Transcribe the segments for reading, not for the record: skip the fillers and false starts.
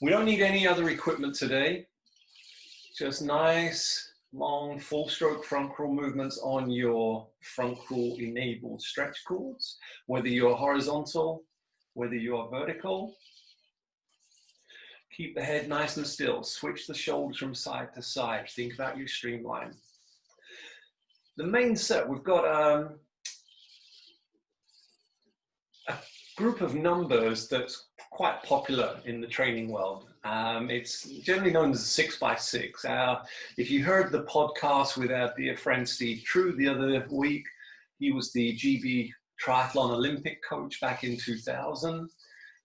We don't need any other equipment today. Just nice, long, full stroke front crawl movements on your front crawl enabled stretch cords, whether you're horizontal, whether you're vertical. Keep the head nice and still. Switch the shoulders from side to side. Think about your streamline. The main set, we've got a group of numbers that's quite popular in the training world. It's generally known as 6x6. If you heard the podcast with our dear friend Steve True the other week, he was the GB Triathlon Olympic coach back in 2000.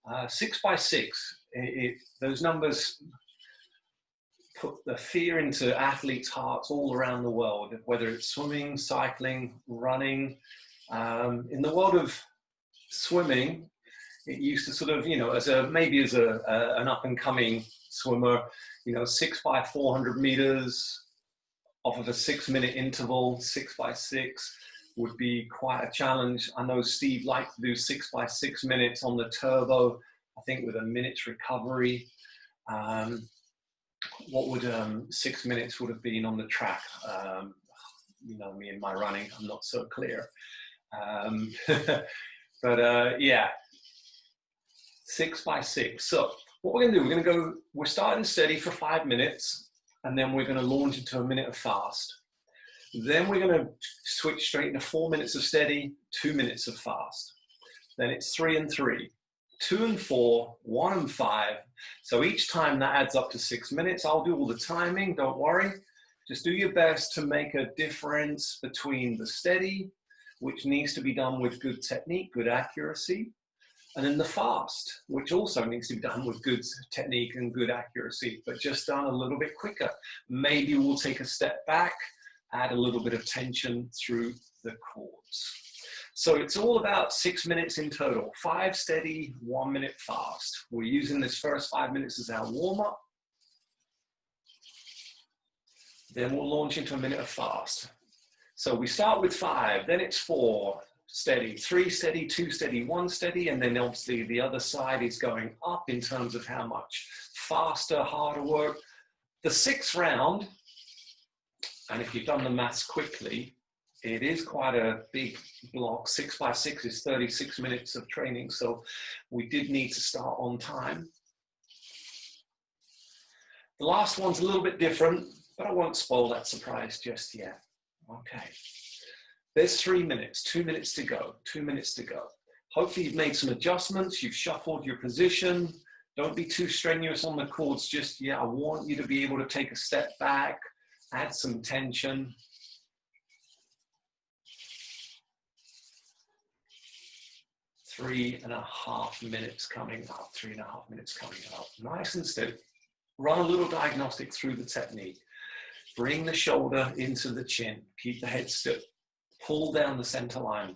6x6, those numbers put the fear into athletes' hearts all around the world, whether it's swimming, cycling, running. In the world of swimming, it used to sort of, you know, maybe as an up-and-coming swimmer, you know, 6x400 meters off of a 6-minute interval, 6x6 would be quite a challenge. I know Steve liked to do 6x6 minutes on the turbo, I think with a minute's recovery. What would 6 minutes would have been on the track? You know, me and my running, I'm not so clear. But yeah, 6x6. So what we're going to do, we're starting steady for 5 minutes, and then we're going to launch into a minute of fast. Then we're going to switch straight into 4 minutes of steady, 2 minutes of fast. Then it's 3 and 3, 2 and 4, 1 and 5. So each time that adds up to 6 minutes. I'll do all the timing, don't worry. Just do your best to make a difference between the steady, which needs to be done with good technique, good accuracy, and then the fast, which also needs to be done with good technique and good accuracy, but just done a little bit quicker. Maybe we'll take a step back, add a little bit of tension through the cords. So it's all about 6 minutes in total, 5 steady, 1 minute fast. We're using this first 5 minutes as our warm-up. Then we'll launch into a minute of fast. So we start with 5, then it's 4 steady, 3 steady, 2 steady, 1 steady, and then obviously the other side is going up in terms of how much faster, harder work. The 6th round, and if you've done the maths quickly, it is quite a big block. 6x6 is 36 minutes of training, so we did need to start on time. The last one's a little bit different, but I won't spoil that surprise just yet. Okay, there's 3 minutes, 2 minutes to go, 2 minutes to go. Hopefully you've made some adjustments, you've shuffled your position. Don't be too strenuous on the cords just yet. I want you to be able to take a step back, add some tension. Three and a half minutes coming up, 3.5 minutes coming up. Nice and steady. Run a little diagnostic through the technique. Bring the shoulder into the chin. Keep the head still. Pull down the center line.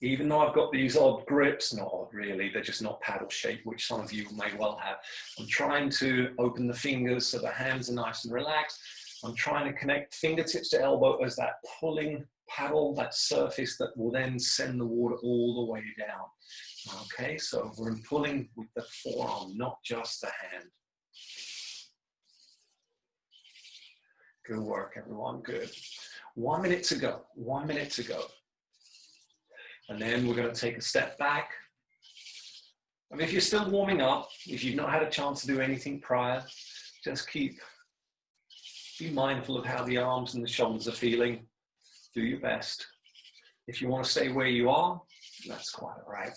Even though I've got these odd grips, not odd really, they're just not paddle shaped, which some of you may well have. I'm trying to open the fingers so the hands are nice and relaxed. I'm trying to connect fingertips to elbow as that pulling paddle, that surface that will then send the water all the way down. Okay, so we're pulling with the forearm, not just the hand. Good work, everyone, good. 1 minute to go, 1 minute to go. And then we're going to take a step back. I mean, if you're still warming up, if you've not had a chance to do anything prior, just be mindful of how the arms and the shoulders are feeling. Do your best. If you want to stay where you are, that's quite all right.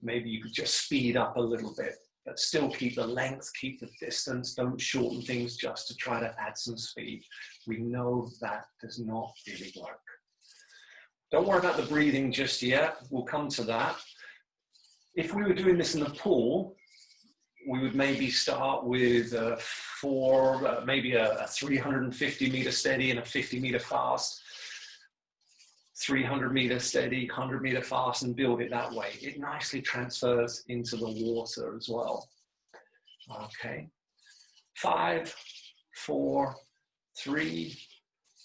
Maybe you could just speed up a little bit, but still keep the length, keep the distance. Don't shorten things just to try to add some speed. We know that does not really work. Don't worry about the breathing just yet. We'll come to that. If we were doing this in the pool, we would maybe start with maybe a 350 meter steady and a 50 meter fast. 300 meter steady, 100 meter fast, and build it that way. It nicely transfers into the water as well. Okay. 5, 4, 3,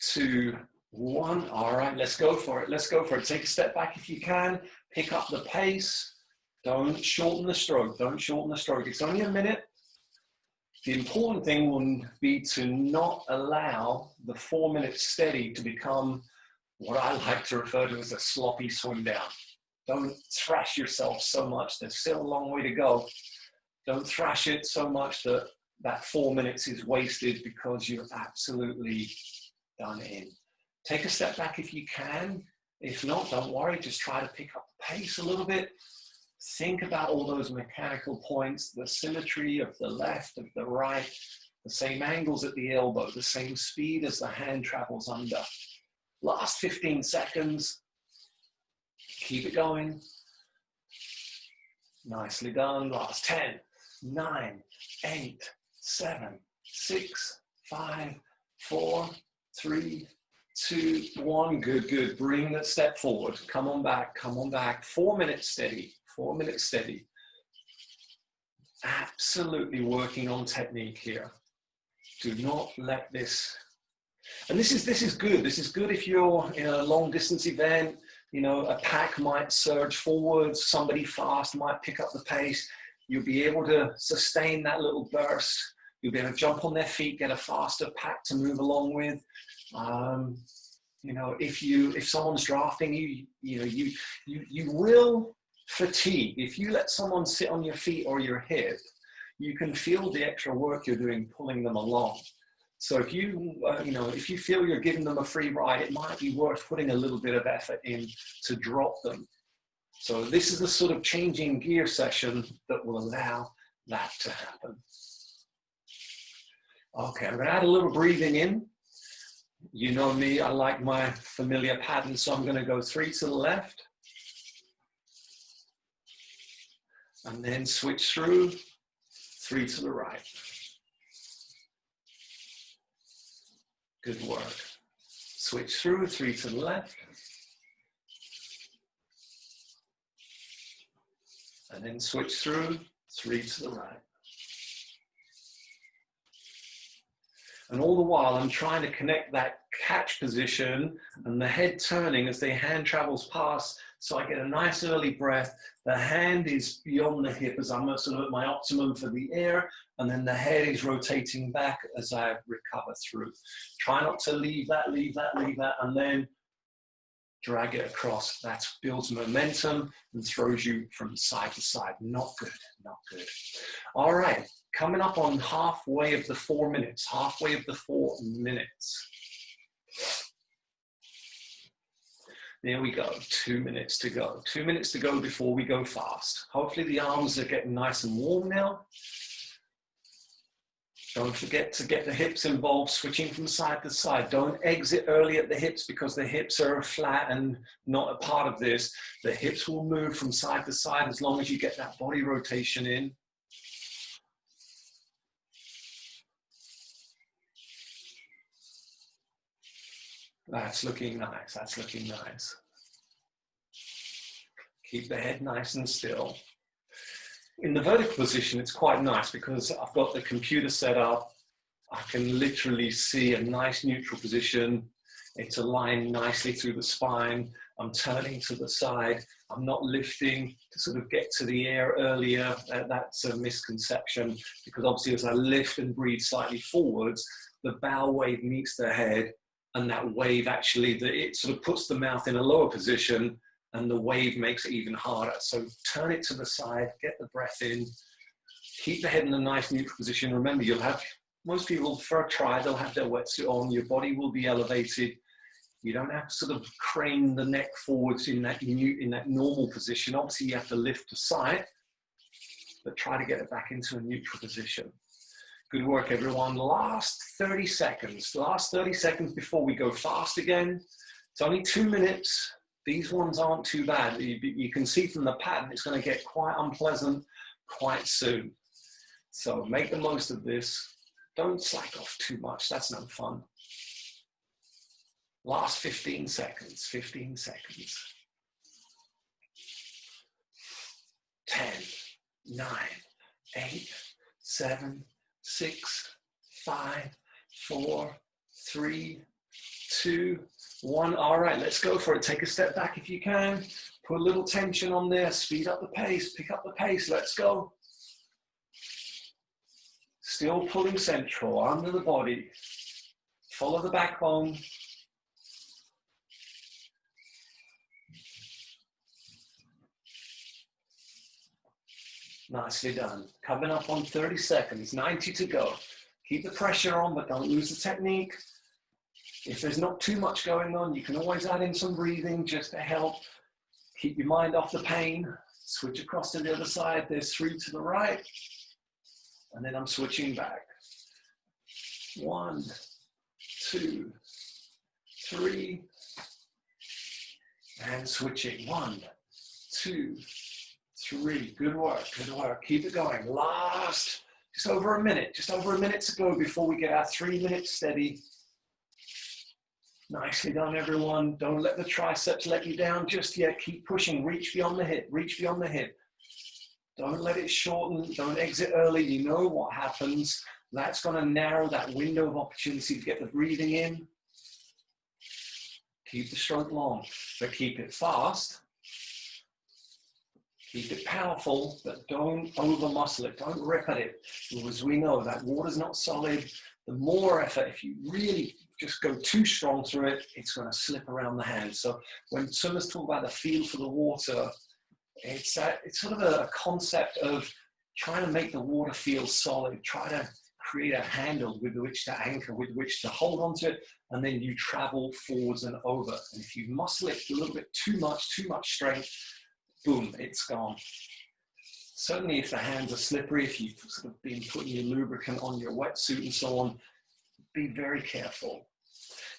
2, 1. All right, let's go for it. Let's go for it. Take a step back if you can. Pick up the pace. Don't shorten the stroke. Don't shorten the stroke. It's only a minute. The important thing will be to not allow the 4 minutes steady to become what I like to refer to as a sloppy swim down. Don't thrash yourself so much. There's still a long way to go. Don't thrash it so much that that 4 minutes is wasted because you're absolutely done in. Take a step back if you can. If not, don't worry. Just try to pick up the pace a little bit. Think about all those mechanical points, the symmetry of the left, of the right, the same angles at the elbow, the same speed as the hand travels under. Last 15 seconds. Keep it going. Nicely done. Last 10, 9, 8, 7, 6, 5, 4, 3, 2, 1. Good, good. Bring that step forward. Come on back, come on back. 4 minutes steady, 4 minutes steady. Absolutely working on technique here. Do not let this, and this is good. This is good if you're in a long distance event. You know, a pack might surge forwards, somebody fast might pick up the pace. You'll be able to sustain that little burst. You'll be able to jump on their feet, get a faster pack to move along with. You know, if someone's drafting you, you will fatigue. If you let someone sit on your feet or your hip, you can feel the extra work you're doing pulling them along. So if you feel you're giving them a free ride, it might be worth putting a little bit of effort in to drop them. So this is the sort of changing gear session that will allow that to happen. Okay, I'm going to add a little breathing in. You know me, I like my familiar pattern, so I'm going to go 3 to the left. And then switch through, 3 to the right. Good work. Switch through, 3 to the left. And then switch through, 3 to the right. And all the while, I'm trying to connect that catch position and the head turning as the hand travels past, so I get a nice early breath. The hand is beyond the hip as I'm sort of at my optimum for the air, and then the head is rotating back as I recover through. Try not to leave that, and then drag it across. That builds momentum and throws you from side to side. Not good, not good. All right, coming up on halfway of the 4 minutes, halfway of the 4 minutes. There we go, 2 minutes to go. 2 minutes to go before we go fast. Hopefully the arms are getting nice and warm now. Don't forget to get the hips involved, switching from side to side. Don't exit early at the hips because the hips are flat and not a part of this. The hips will move from side to side as long as you get that body rotation in. That's looking nice, that's looking nice. Keep the head nice and still. In the vertical position, it's quite nice because I've got the computer set up. I can literally see a nice neutral position. It's aligned nicely through the spine. I'm turning to the side. I'm not lifting to sort of get to the air earlier. That's a misconception because obviously as I lift and breathe slightly forwards, the bow wave meets the head, and that wave actually, it sort of puts the mouth in a lower position, and the wave makes it even harder. So turn it to the side, get the breath in, keep the head in a nice neutral position. Remember, you'll have, most people for a try, they'll have their wetsuit on, your body will be elevated. You don't have to sort of crane the neck forwards in that normal position. Obviously you have to lift the side, but try to get it back into a neutral position. Good work, everyone. Last 30 seconds. Last 30 seconds before we go fast again. It's only 2 minutes. These ones aren't too bad. You can see from the pattern, it's going to get quite unpleasant quite soon. So make the most of this. Don't slack off too much. That's no fun. Last 15 seconds. 15 seconds. 10, 9, 8, 7, 6, 5, 4, 3, 2, 1. All right, let's go for it. Take a step back if you can. Put a little tension on there. Speed up the pace. Pick up the pace. Let's go. Still pulling central, under the body. Follow the backbone. Nicely done. Coming up on 30 seconds, 90 to go. Keep the pressure on, but don't lose the technique. If there's not too much going on, you can always add in some breathing just to help. Keep your mind off the pain. Switch across to the other side. There's 3 to the right. And then I'm switching back. 1, 2, 3. And switching. 1, 2, 3. Good work, good work. Keep it going. Last, just over a minute to go before we get our 3 minutes steady. Nicely done, everyone. Don't let the triceps let you down just yet. Keep pushing. Reach beyond the hip. Reach beyond the hip. Don't let it shorten. Don't exit early. You know what happens. That's going to narrow that window of opportunity to get the breathing in. Keep the stroke long, but keep it fast. Keep it powerful, but don't over-muscle it. Don't rip at it. As we know, that water's not solid. The more effort, if you really just go too strong through it, it's going to slip around the hand. So when swimmers talk about the feel for the water, it's sort of a concept of trying to make the water feel solid. Try to create a handle with which to anchor, with which to hold onto it, and then you travel forwards and over. And if you muscle it a little bit too much strength, boom, it's gone. Certainly if the hands are slippery, if you've sort of been putting your lubricant on your wetsuit and so on, be very careful.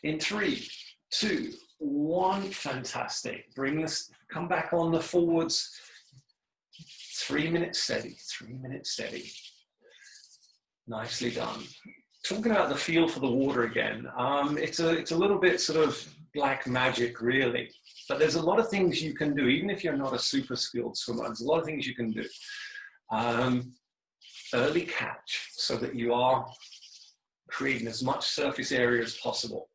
In 3, 2, 1, fantastic. Bring this, come back on the forwards. 3 minutes steady, 3 minutes steady. Nicely done. Talking about the feel for the water again, it's a little bit sort of black magic really, but there's a lot of things you can do, even if you're not a super skilled swimmer, there's a lot of things you can do. Early catch, so that you are creating as much surface area as possible.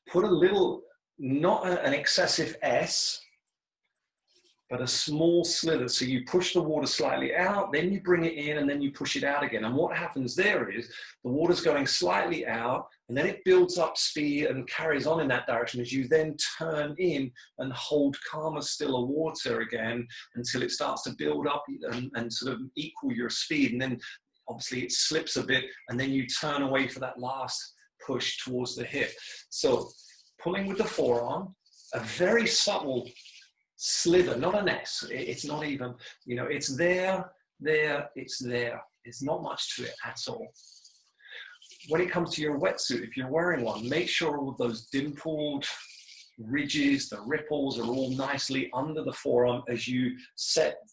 Put a little, not an excessive S, but a small slither. So you push the water slightly out, then you bring it in, and then you push it out again. And what happens there is the water's going slightly out, and then it builds up speed and carries on in that direction as you then turn in and hold calmer, stiller water again until it starts to build up and sort of equal your speed. And then obviously it slips a bit, and then you turn away for that last push towards the hip. So pulling with the forearm, a very subtle slither, not an S. It's not even, you know, it's there, it's there. It's not much to it at all. When it comes to your wetsuit, if you're wearing one, make sure all of those dimpled ridges, the ripples are all nicely under the forearm as you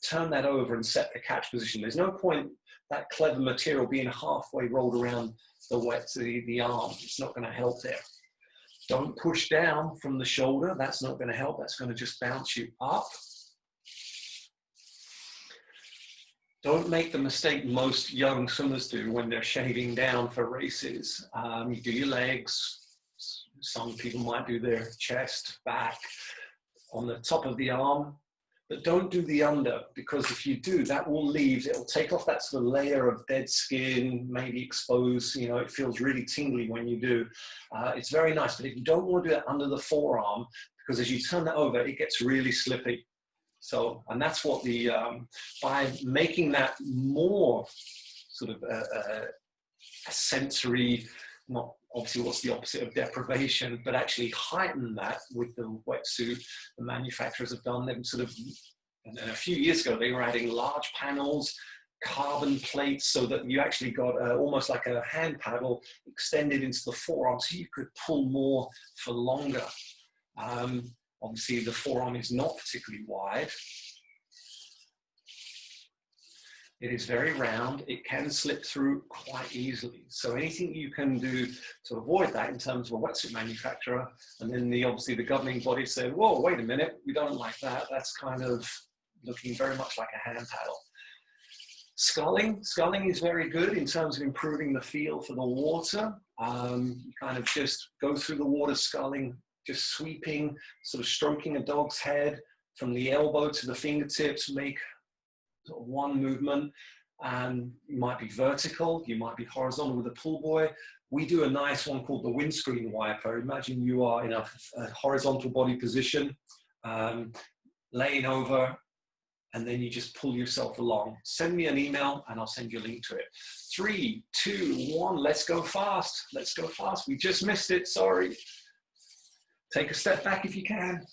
turn that over and set the catch position. There's no point that clever material being halfway rolled around the arm. It's not going to help there. Don't push down from the shoulder. That's not going to help. That's going to just bounce you up. Don't make the mistake most young swimmers do when they're shaving down for races. You do your legs. Some people might do their chest, back, on the top of the arm. But don't do the under, because if you do, that will leave, it'll take off that sort of layer of dead skin, maybe expose, you know, it feels really tingly when you do. It's very nice, but if you don't want to do it under the forearm, because as you turn that over, it gets really slippy. So, and that's what by making that more sort of a sensory, not obviously what's the opposite of deprivation, but actually heighten that with the wetsuit. The manufacturers have done them sort of, and a few years ago, they were adding large panels, carbon plates, so that you actually got almost like a hand paddle extended into the forearm, so you could pull more for longer. Obviously, the forearm is not particularly wide. It is very round. It can slip through quite easily. So anything you can do to avoid that in terms of a wetsuit manufacturer, and then obviously the governing body said, whoa, wait a minute, we don't like that. That's kind of looking very much like a hand paddle. Sculling is very good in terms of improving the feel for the water. You kind of just go through the water sculling, just sweeping, sort of stroking a dog's head from the elbow to the fingertips, make sort of one movement. and you might be vertical, you might be horizontal with a pull buoy. We do a nice one called the windscreen wiper. Imagine you are in a horizontal body position, laying over, and then you just pull yourself along. Send me an email and I'll send you a link to it. 3, 2, 1, let's go fast. Let's go fast. We just missed it, sorry. Take a step back if you can.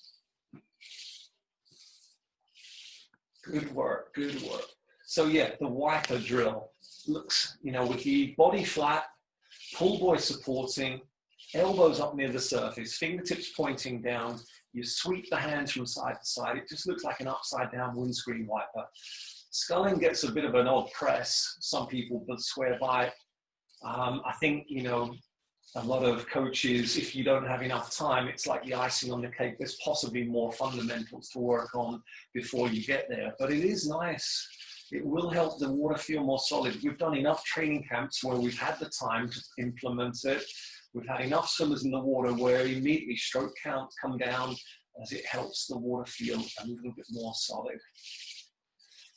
Good work, good work. So yeah, the wiper drill looks, you know, with the body flat, pull buoy supporting, elbows up near the surface, fingertips pointing down, you sweep the hands from side to side. It just looks like an upside down windscreen wiper. Sculling gets a bit of an odd press. Some people would swear by it. I think, you know, a lot of coaches, if you don't have enough time, it's like the icing on the cake. There's possibly more fundamentals to work on before you get there, but it is nice. It will help the water feel more solid. We've done enough training camps where we've had the time to implement it. We've had enough swimmers in the water where immediately stroke counts come down as it helps the water feel a little bit more solid.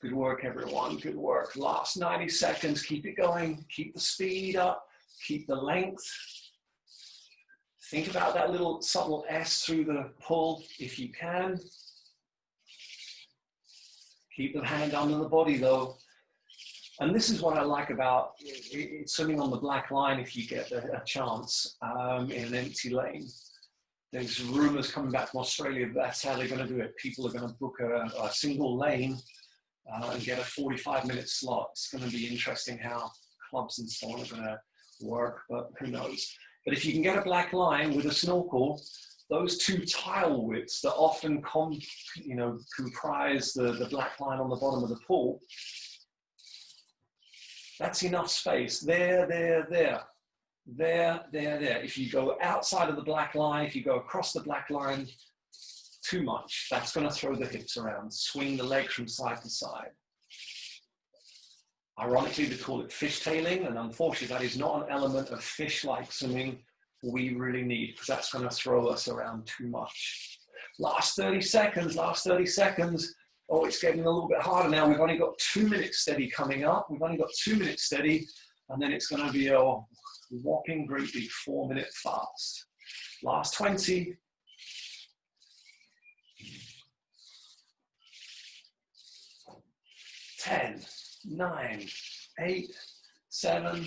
Good work, everyone. Good work. Last 90 seconds. Keep it going. Keep the speed up. Keep the length. Think about that little subtle S through the pull if you can. Keep the hand under the body though. And this is what I like about swimming on the black line if you get a chance in an empty lane. There's rumors coming back from Australia that that's how they're going to do it. People are going to book a single lane and get a 45-minute slot. It's going to be interesting how clubs and so on are going to work, but who knows. But if you can get a black line with a snorkel, those two tile widths that often comprise the black line on the bottom of the pool, that's enough space. There. If you go outside of the black line, if you go across the black line, too much. That's going to throw the hips around, swing the legs from side to side. Ironically, they call it fishtailing, and unfortunately, that is not an element of fish-like swimming we really need, because that's going to throw us around too much. Last 30 seconds, last 30 seconds. Oh, it's getting a little bit harder now. We've only got 2 minutes steady coming up. We've only got 2 minutes steady, and then it's going to be a whopping great big 4-minute fast. Last 20. 10, 9, 8, 7,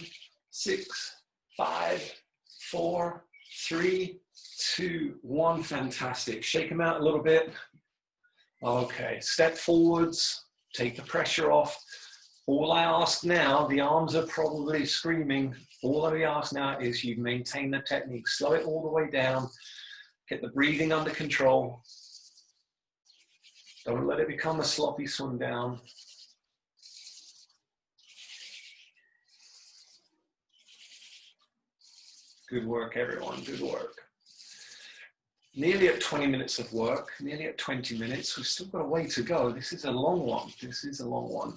6, 5, 4, 3, 2, 1. Fantastic. Shake them out a little bit. Okay, step forwards, take the pressure off. All I ask now, the arms are probably screaming. All I ask now is you maintain the technique. Slow it all the way down. Get the breathing under control. Don't let it become a sloppy swim down. Good work, everyone. Good work. Nearly at 20 minutes of work, nearly at 20 minutes. We've still got a way to go. This is a long one. This is a long one.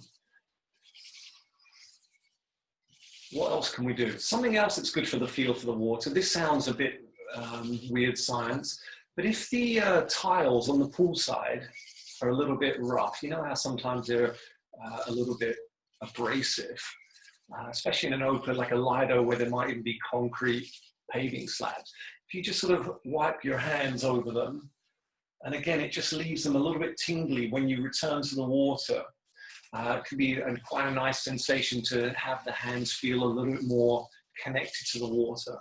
What else can we do? Something else that's good for the feel for the water. This sounds a bit weird science, but if the tiles on the pool side are a little bit rough, you know how sometimes they're a little bit abrasive, especially in an open like a Lido where there might even be concrete paving slabs. If you just sort of wipe your hands over them, and again, it just leaves them a little bit tingly when you return to the water. It can be quite a nice sensation to have the hands feel a little bit more connected to the water.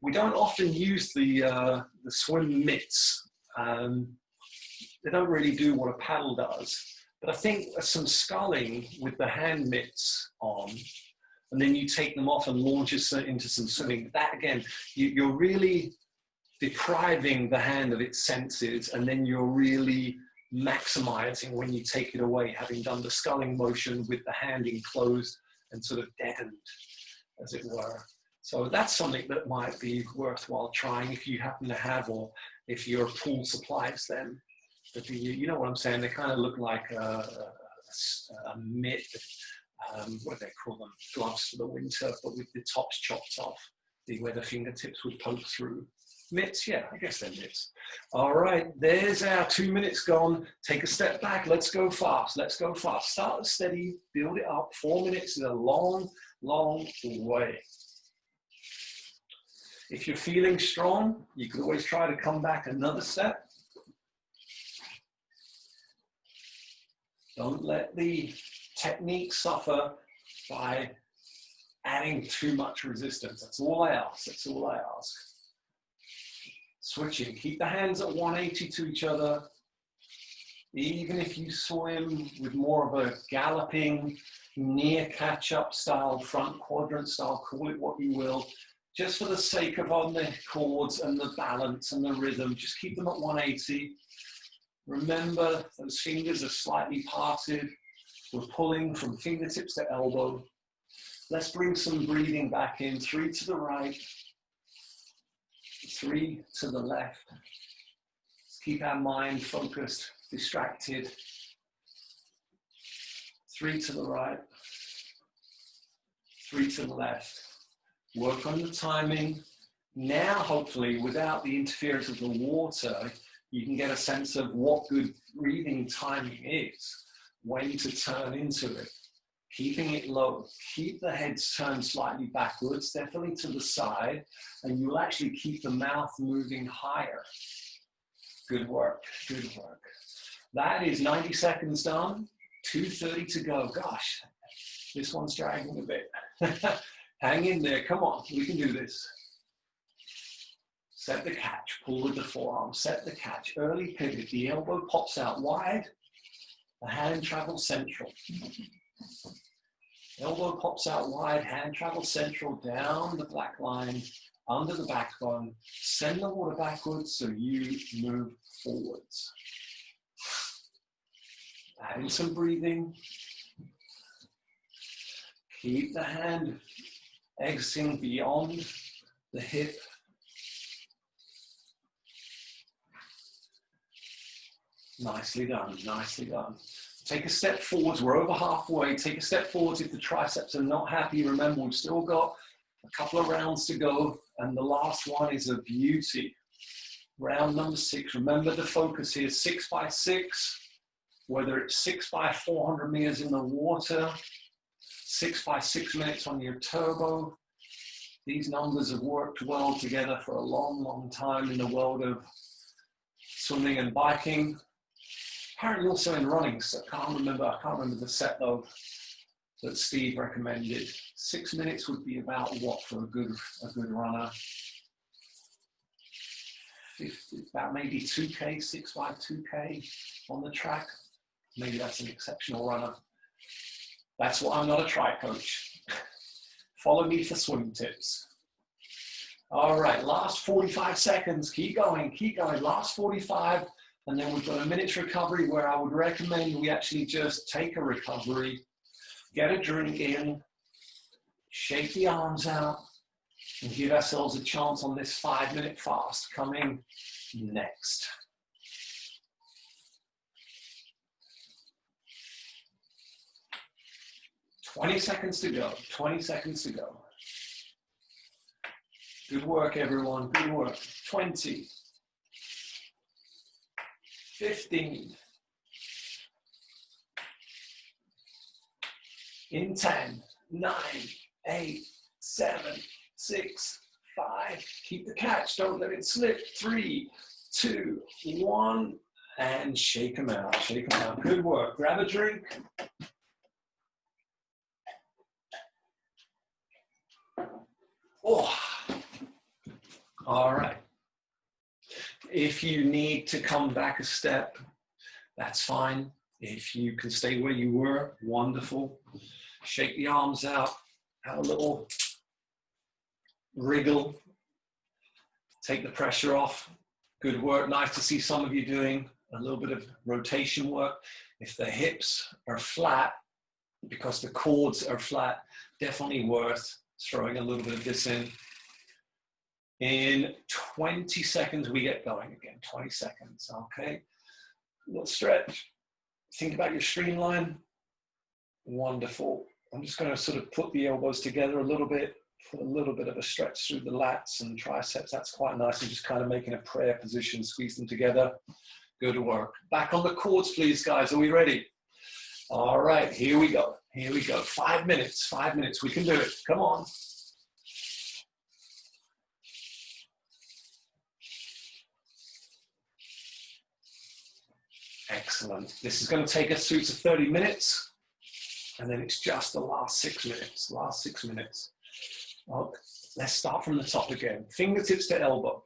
We don't often use the swim mitts. They don't really do what a paddle does. But I think some sculling with the hand mitts on, and then you take them off and launch it into some swimming. That again, you're really depriving the hand of its senses, and then you're really maximizing when you take it away, having done the sculling motion with the hand enclosed and sort of deadened, as it were. So that's something that might be worthwhile trying if you happen to have, or if your pool supplies them. But you know what I'm saying? They kind of look like a mitt. What do they call them? Gloves for the winter, but with the tops chopped off, where the fingertips would poke through. Mitts? Yeah, I guess they're mitts. All right, there's our 2 minutes gone. Take a step back. Let's go fast. Let's go fast. Start steady, build it up. 4 minutes is a long, long way. If you're feeling strong, you can always try to come back another step. Don't let the technique suffer by adding too much resistance. That's all I ask. That's all I ask. Switching. Keep the hands at 180 to each other. Even if you swim with more of a galloping, near catch-up style, front quadrant style, call it what you will, just for the sake of on the chords and the balance and the rhythm, just keep them at 180. Remember, those fingers are slightly parted. We're pulling from fingertips to elbow. Let's bring some breathing back in. 3 to the right, 3 to the left. Let's keep our mind focused, distracted. 3 to the right, 3 to the left. Work on the timing. Now, hopefully, without the interference of the water, you can get a sense of what good breathing timing is, when to turn into it, keeping it low. Keep the head turned slightly backwards, definitely to the side, and you'll actually keep the mouth moving higher. Good work, good work. That is 90 seconds done, 2:30 to go. Gosh, this one's dragging a bit. Hang in there, come on, we can do this. Set the catch, pull with the forearm, set the catch, early pivot, the elbow pops out wide, the hand travels central. Elbow pops out wide, hand travels central, down the black line, under the backbone, send the water backwards so you move forwards. Add in some breathing. Keep the hand exiting beyond the hip. Nicely done, nicely done. Take a step forwards, we're over halfway. Take a step forwards if the triceps are not happy. Remember, we've still got a couple of rounds to go, and the last one is a beauty. Round number 6, remember the focus here, 6x6, whether it's 6x400 meters in the water, 6x6 minutes on your turbo. These numbers have worked well together for a long, long time in the world of swimming and biking. Apparently also in running, so I can't remember the set though that Steve recommended. 6 minutes would be about what for a good runner? 50, about maybe 2K, 6x2K on the track. Maybe that's an exceptional runner. That's why I'm not a tri coach. Follow me for swim tips. All right, last 45 seconds. Keep going, keep going. Last 45, and then we've got a minute's recovery where I would recommend we actually just take a recovery, get a drink in, shake the arms out, and give ourselves a chance on this 5-minute fast coming next. "20 seconds to go, 20 seconds to go. Good work, everyone, good work. 20, 15, in 10, 9, 8, 7, 6, 5, keep the catch, don't let it slip. 3, 2, 1, and shake them out, shake them out. Good work, grab a drink. Oh, all right. If you need to come back a step, that's fine. If you can stay where you were, wonderful. Shake the arms out, have a little wriggle, take the pressure off. Good work. Nice to see some of you doing a little bit of rotation work. If the hips are flat, because the chords are flat, definitely worth throwing a little bit of this in. In 20 seconds, we get going again. 20 seconds, okay? A little stretch. Think about your streamline. Wonderful. I'm just going to sort of put the elbows together a little bit, Put a little bit of a stretch through the lats and triceps. That's quite nice. And just kind of making a prayer position, squeeze them together. Good work. Back on the cords, please, guys. Are we ready? All right, here we go. Here we go. 5 minutes, 5 minutes. We can do it. Come on. Excellent. This is going to take us through to 30 minutes. And then it's just the last 6 minutes. Last 6 minutes. Well, let's start from the top again. Fingertips to elbow.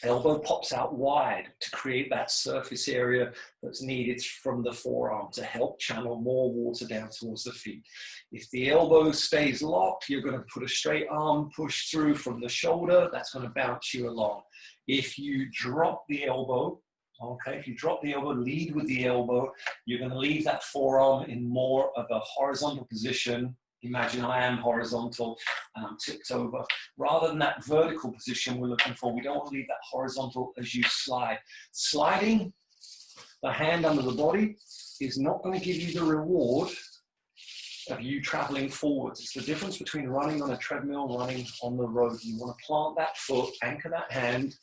Elbow pops out wide to create that surface area that's needed from the forearm to help channel more water down towards the feet. If the elbow stays locked, you're going to put a straight arm push through from the shoulder. That's going to bounce you along. If you drop the elbow, okay, if you drop the elbow, lead with the elbow, you're going to leave that forearm in more of a horizontal position. Imagine I am horizontal and I'm tipped over. Rather than that vertical position we're looking for, we don't want to leave that horizontal as you slide. Sliding the hand under the body is not going to give you the reward of you traveling forwards. It's the difference between running on a treadmill, running on the road. You want to plant that foot, anchor that hand,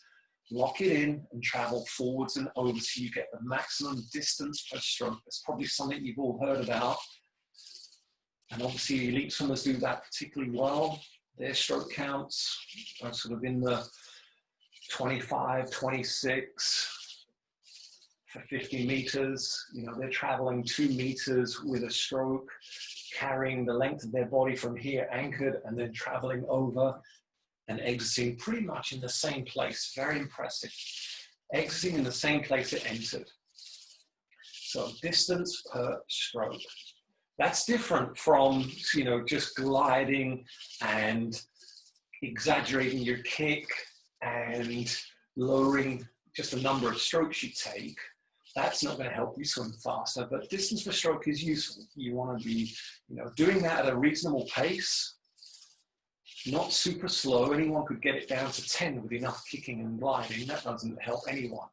lock it in and travel forwards and over so you get the maximum distance per stroke. That's probably something you've all heard about. And obviously elite swimmers do that particularly well. Their stroke counts are sort of in the 25, 26 for 50 meters. You know, they're traveling 2 meters with a stroke, carrying the length of their body from here anchored and then traveling over and exiting pretty much in the same place. Very impressive. Exiting in the same place it entered. So distance per stroke. That's different from, you know, just gliding and exaggerating your kick and lowering just the number of strokes you take. That's not going to help you swim faster, but distance per stroke is useful. You want to be, you know, doing that at a reasonable pace, not super slow. Anyone could get it down to 10 with enough kicking and gliding. That doesn't help anyone.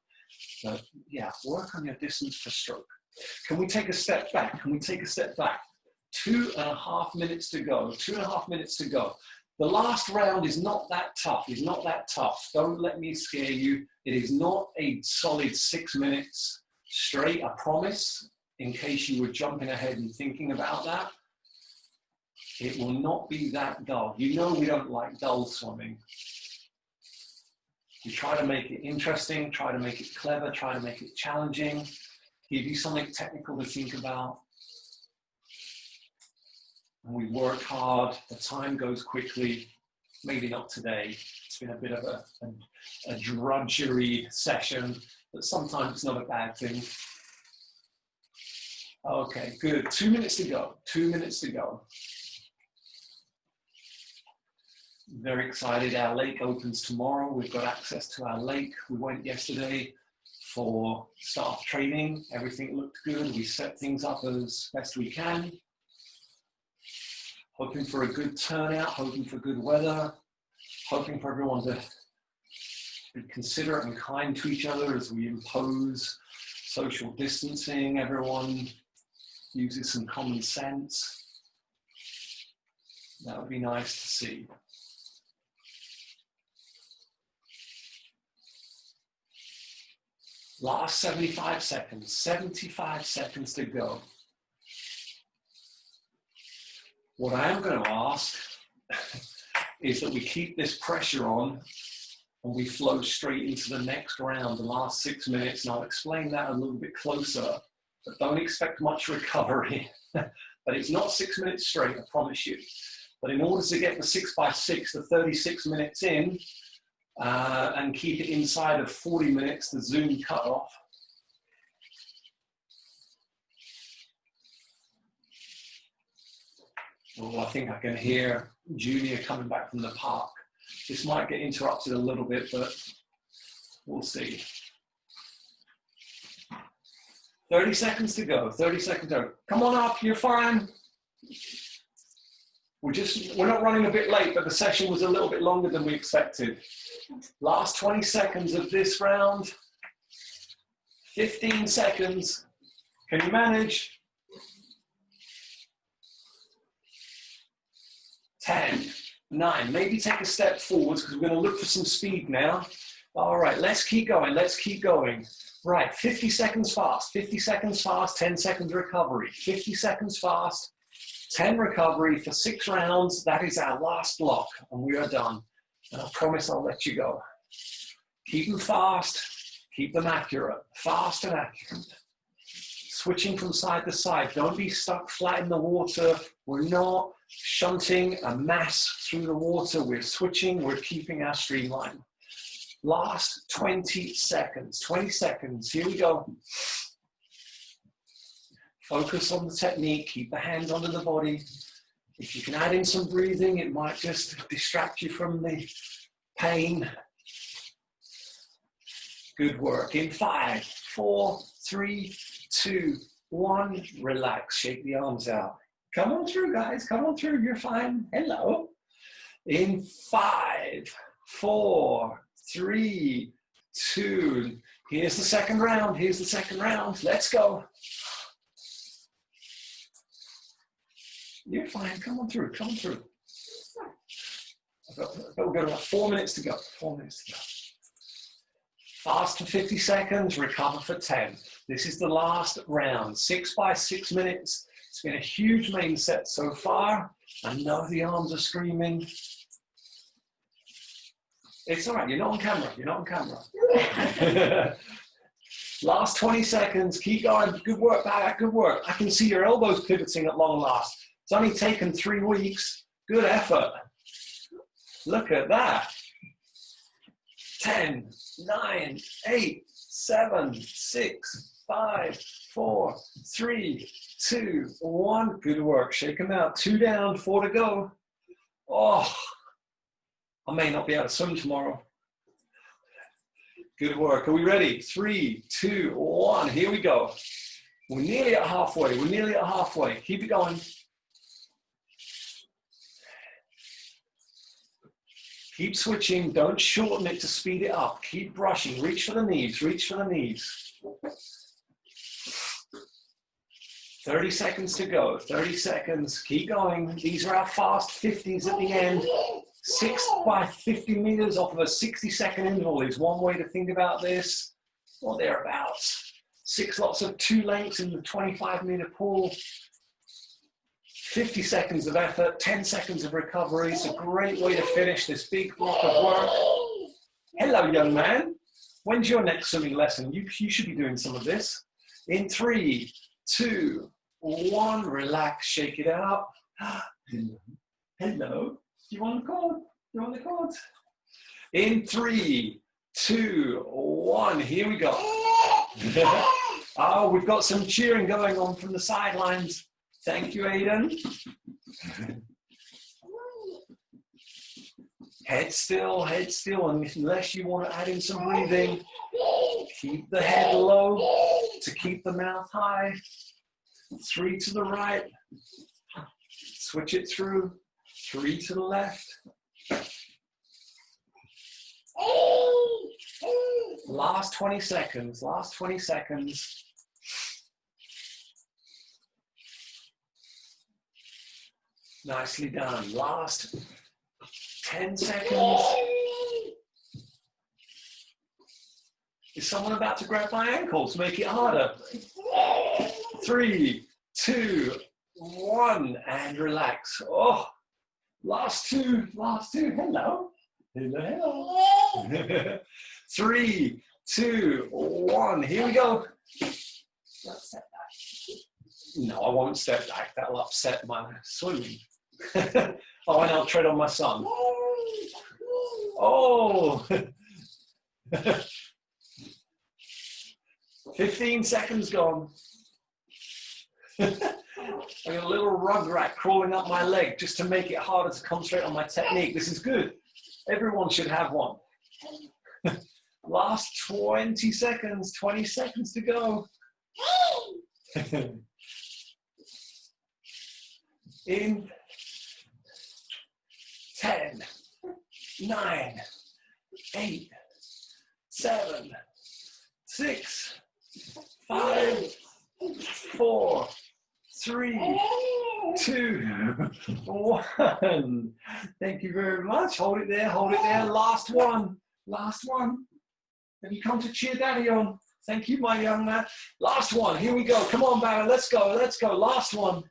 But yeah, work on your distance per stroke. Can we take a step back? Can we take a step back? 2.5 minutes to go. 2.5 minutes to go. The last round is not that tough. It's not that tough. Don't let me scare you. It is not a solid 6 minutes straight, I promise, in case you were jumping ahead and thinking about that. It will not be that dull. You know we don't like dull swimming. We try to make it interesting, try to make it clever, try to make it challenging. Give you something technical to think about. And we work hard, the time goes quickly, maybe not today. It's been a bit of a drudgery session, but sometimes it's not a bad thing. Okay, good. 2 minutes to go, 2 minutes to go. Very excited, our lake opens tomorrow. We've got access to our lake. We went yesterday for staff training. Everything looked good. We set things up as best we can. Hoping for a good turnout, hoping for good weather, hoping for everyone to be considerate and kind to each other as we impose social distancing. Everyone uses some common sense. That would be nice to see. Last 75 seconds, 75 seconds to go. What I am going to ask is that we keep this pressure on and we flow straight into the next round, the last 6 minutes, and I'll explain that a little bit closer, but don't expect much recovery. But it's not 6 minutes straight, I promise you. But in order to get the 6x6 to 36 minutes in, and keep it inside of 40 minutes, the Zoom cutoff. Oh, I think I can hear Junior coming back from the park. This might get interrupted a little bit, but we'll see. 30 seconds to go, 30 seconds to go. Come on up, you're fine. We're not running a bit late, but the session was a little bit longer than we expected. Last 20 seconds of this round. 15 seconds. Can you manage? 10, 9. Maybe take a step forwards because we're going to look for some speed now. All right, let's keep going. Let's keep going. Right, 50 seconds fast, 50 seconds fast, 10 seconds recovery, 50 seconds fast, 10 recovery for 6 rounds. That is our last block, and we are done. And I promise I'll let you go. Keep them fast, keep them accurate, fast and accurate. Switching from side to side. Don't be stuck flat in the water. We're not shunting a mass through the water. We're switching, we're keeping our streamline. Last 20 seconds, 20 seconds, here we go. Focus on the technique, keep the hands under the body. If you can add in some breathing, it might just distract you from the pain. Good work. In 5, 4, 3, 2, 1, relax, shake the arms out. Come on through, guys, come on through, you're fine. Hello. In 5, 4, 3, 2, here's the second round, here's the second round, let's go. You're fine, come on through, come on through. We've got about 4 minutes to go, 4 minutes to go. Fast for 50 seconds, recover for 10. This is the last round, 6 by 6 minutes. It's been a huge main set so far. I know the arms are screaming. It's all right, you're not on camera, you're not on camera. Last 20 seconds, keep going, good work, good work. I can see your elbows pivoting at long last. It's only taken 3 weeks, good effort. Look at that. 10, 9, 8, 7, 6, 5, 4, 3, 2, 1. Good work, shake them out. 2 down, 4 to go. Oh. I may not be able to swim tomorrow. Good work. Are we ready? 3, 2, 1. Here we go. We're nearly at halfway. We're nearly at halfway. Keep it going. Keep switching. Don't shorten it to speed it up. Keep brushing. Reach for the knees. Reach for the knees. 30 seconds to go. 30 seconds. Keep going. These are our fast 50s at the end. 6 by 50 meters off of a 60-second interval is one way to think about this, or thereabouts. 6 lots of 2 lengths in the 25-meter pool. 50 seconds of effort, 10 seconds of recovery. It's a great way to finish this big block of work. Hello, young man. When's your next swimming lesson? You should be doing some of this. In 3, 2, 1, relax, shake it out. Hello. Do you want the cord? You want the cord? In 3, 2, 1, here we go. Oh, we've got some cheering going on from the sidelines. Thank you, Aiden. Head still, and unless you want to add in some breathing, keep the head low to keep the mouth high. 3 to the right. Switch it through. 3 to the left. Last 20 seconds, last 20 seconds. Nicely done. Last 10 seconds. Is someone about to grab my ankles? Make it harder. 3, 2, 1, and relax. Oh, last two, hello. Hello. 3, 2, 1, here we go. No, I won't step back. That'll upset my swimming. Oh, and I'll tread on my son. Oh. 15 seconds gone. I got a little rug rat crawling up my leg just to make it harder to concentrate on my technique. This is good. Everyone should have one. Last 20 seconds, 20 seconds to go. In 10, 9, 8, 7, 6, 5, 4, 3, 2, 1. Thank you very much. Hold it there, hold it there. Last one, last one. Have you come to cheer daddy on? Thank you, my young man. Last one, here we go. Come on, Barry, let's go, let's go. Last one.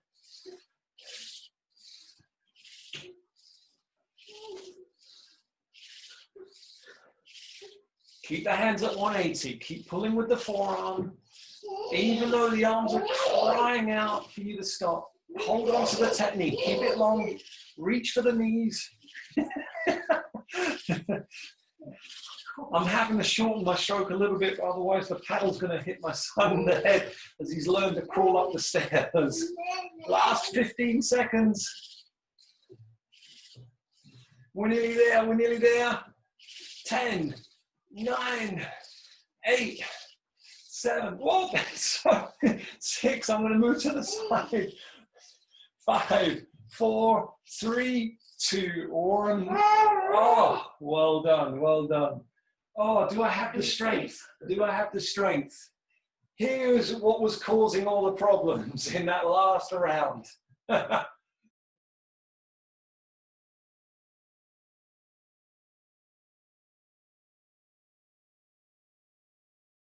Keep the hands at 180. Keep pulling with the forearm. Even though the arms are crying out for you to stop. Hold on to the technique. Keep it long. Reach for the knees. I'm having to shorten my stroke a little bit, otherwise the paddle's going to hit my son in the head as he's learned to crawl up the stairs. Last 15 seconds. We're nearly there, we're nearly there. 10, 9, 8, 7, whoa, 6, I'm going to move to the side. 5, 4, 3, 2, 1. Oh, well done, well done. Oh, do I have the strength? Do I have the strength? Here's what was causing all the problems in that last round.